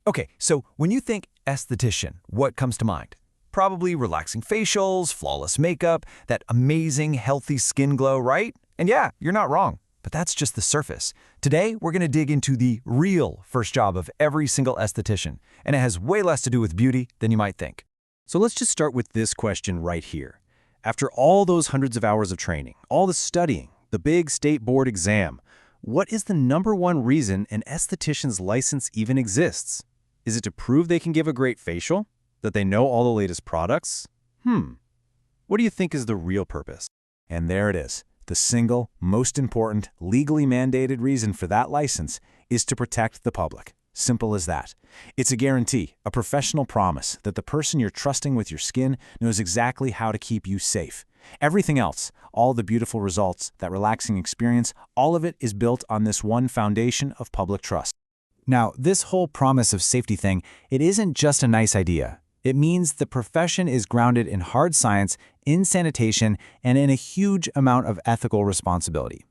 Okay, so when you think esthetician, what comes to mind? Probably relaxing facials, flawless makeup, that amazing healthy skin glow, right? And yeah, you're not wrong, but that's just the surface. Today, we're gonna dig into the real first job of every single esthetician, and it has way less to do with beauty than you might think. So let's just start with this question right here. After all those hundreds of hours of training, all the studying, the big state board exam, what is the #1 reason an esthetician's license even exists? Is it to prove they can give a great facial? That they know all the latest products? What do you think is the real purpose? And there it is. The single, most important, legally mandated reason for that license is to protect the public. Simple as that. It's a guarantee, a professional promise that the person you're trusting with your skin knows exactly how to keep you safe. Everything else, all the beautiful results, that relaxing experience, all of it is built on this one foundation of public trust. Now, this whole promise of safety thing, it isn't just a nice idea. It means the profession is grounded in hard science, in sanitation, and in a huge amount of ethical responsibility.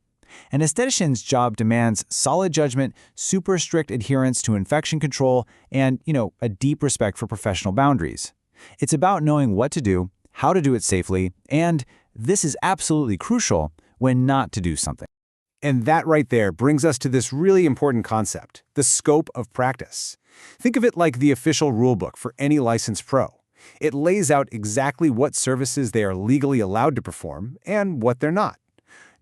An esthetician's job demands solid judgment, super strict adherence to infection control, and, a deep respect for professional boundaries. It's about knowing what to do, how to do it safely, and, this is absolutely crucial, when not to do something. And that right there brings us to this really important concept, the scope of practice. Think of it like the official rulebook for any licensed pro. It lays out exactly what services they are legally allowed to perform and what they're not.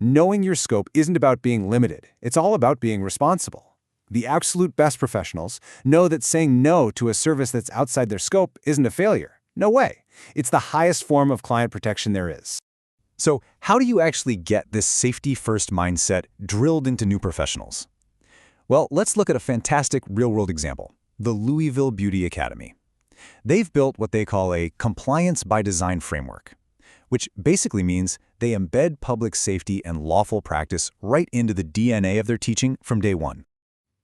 Knowing your scope isn't about being limited. It's all about being responsible. The absolute best professionals know that saying no to a service that's outside their scope isn't a failure. No way. It's the highest form of client protection there is. So how do you actually get this safety-first mindset drilled into new professionals? Well, let's look at a fantastic real-world example, the Louisville Beauty Academy. They've built what they call a compliance by design framework, which basically means they embed public safety and lawful practice right into the DNA of their teaching from day one.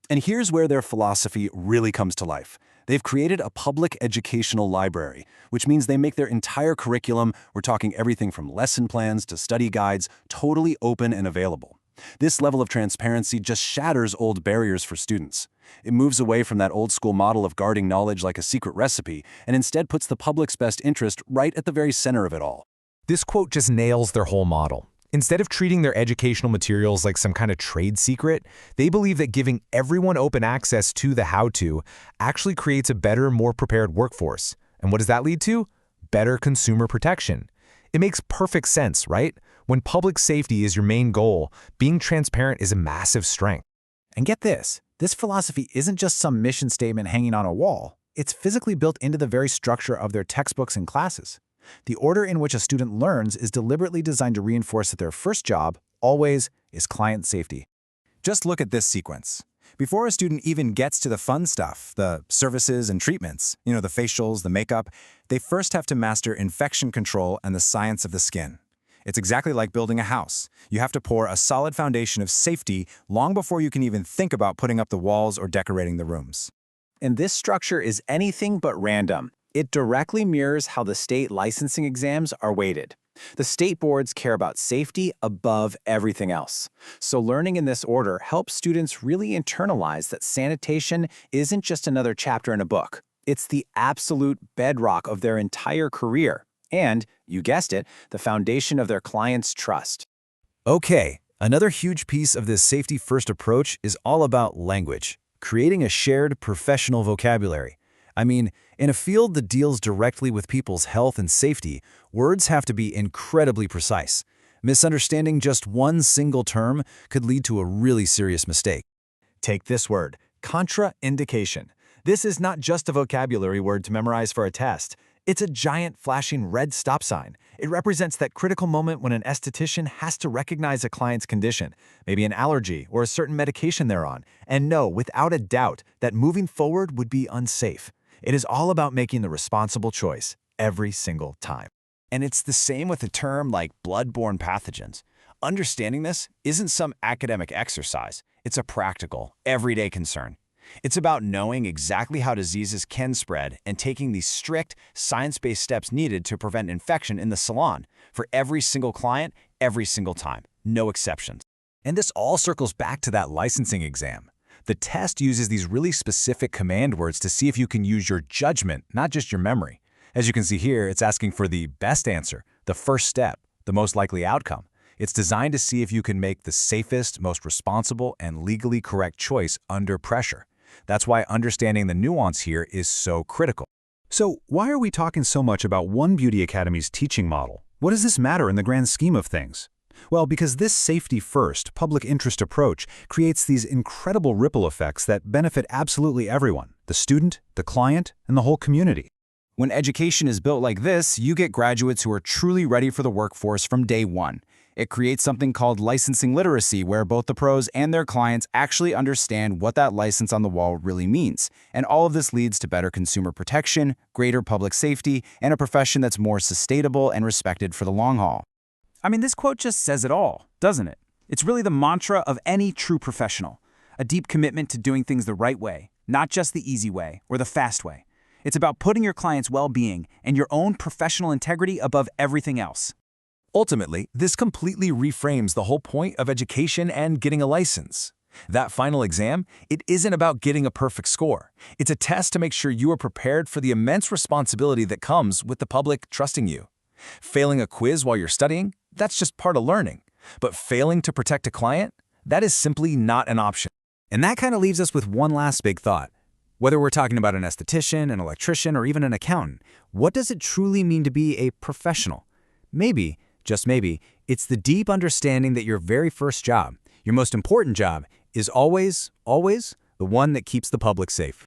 And here's where their philosophy really comes to life. They've created a public educational library, which means they make their entire curriculum, we're talking everything from lesson plans to study guides, totally open and available. This level of transparency just shatters old barriers for students. It moves away from that old school model of guarding knowledge like a secret recipe and instead puts the public's best interest right at the very center of it all. This quote just nails their whole model. Instead of treating their educational materials like some kind of trade secret, they believe that giving everyone open access to the how-to actually creates a better, more prepared workforce. And what does that lead to? Better consumer protection. It makes perfect sense, right? When public safety is your main goal, being transparent is a massive strength. And get this philosophy isn't just some mission statement hanging on a wall. It's physically built into the very structure of their textbooks and classes. The order in which a student learns is deliberately designed to reinforce that their first job, always, is client safety. Just look at this sequence. Before a student even gets to the fun stuff, the services and treatments, the facials, the makeup, they first have to master infection control and the science of the skin. It's exactly like building a house. You have to pour a solid foundation of safety long before you can even think about putting up the walls or decorating the rooms. And this structure is anything but random. It directly mirrors how the state licensing exams are weighted. The state boards care about safety above everything else. So learning in this order helps students really internalize that sanitation isn't just another chapter in a book. It's the absolute bedrock of their entire career. And, you guessed it, the foundation of their clients' trust. Okay, another huge piece of this safety-first approach is all about language, creating a shared professional vocabulary. I mean, in a field that deals directly with people's health and safety, words have to be incredibly precise. Misunderstanding just one single term could lead to a really serious mistake. Take this word, contraindication. This is not just a vocabulary word to memorize for a test. It's a giant flashing red stop sign. It represents that critical moment when an esthetician has to recognize a client's condition, maybe an allergy or a certain medication they're on, and know without a doubt that moving forward would be unsafe. It is all about making the responsible choice every single time. And it's the same with a term like blood-borne pathogens. Understanding this isn't some academic exercise. It's a practical, everyday concern. It's about knowing exactly how diseases can spread and taking the strict, science-based steps needed to prevent infection in the salon for every single client, every single time. No exceptions. And this all circles back to that licensing exam. The test uses these really specific command words to see if you can use your judgment, not just your memory. As you can see here, it's asking for the best answer, the first step, the most likely outcome. It's designed to see if you can make the safest, most responsible, and legally correct choice under pressure. That's why understanding the nuance here is so critical. So, why are we talking so much about one beauty academy's teaching model? What does this matter in the grand scheme of things? Well, because this safety-first, public interest approach creates these incredible ripple effects that benefit absolutely everyone, the student, the client, and the whole community. When education is built like this, you get graduates who are truly ready for the workforce from day one. It creates something called licensing literacy, where both the pros and their clients actually understand what that license on the wall really means. And all of this leads to better consumer protection, greater public safety, and a profession that's more sustainable and respected for the long haul. I mean, this quote just says it all, doesn't it? It's really the mantra of any true professional. A deep commitment to doing things the right way, not just the easy way or the fast way. It's about putting your client's well-being and your own professional integrity above everything else. Ultimately, this completely reframes the whole point of education and getting a license. That final exam, it isn't about getting a perfect score. It's a test to make sure you are prepared for the immense responsibility that comes with the public trusting you. Failing a quiz while you're studying, that's just part of learning. But failing to protect a client, that is simply not an option. And that kind of leaves us with one last big thought. Whether we're talking about an esthetician, an electrician, or even an accountant, what does it truly mean to be a professional? Maybe, just maybe, it's the deep understanding that your very first job, your most important job, is always, always the one that keeps the public safe.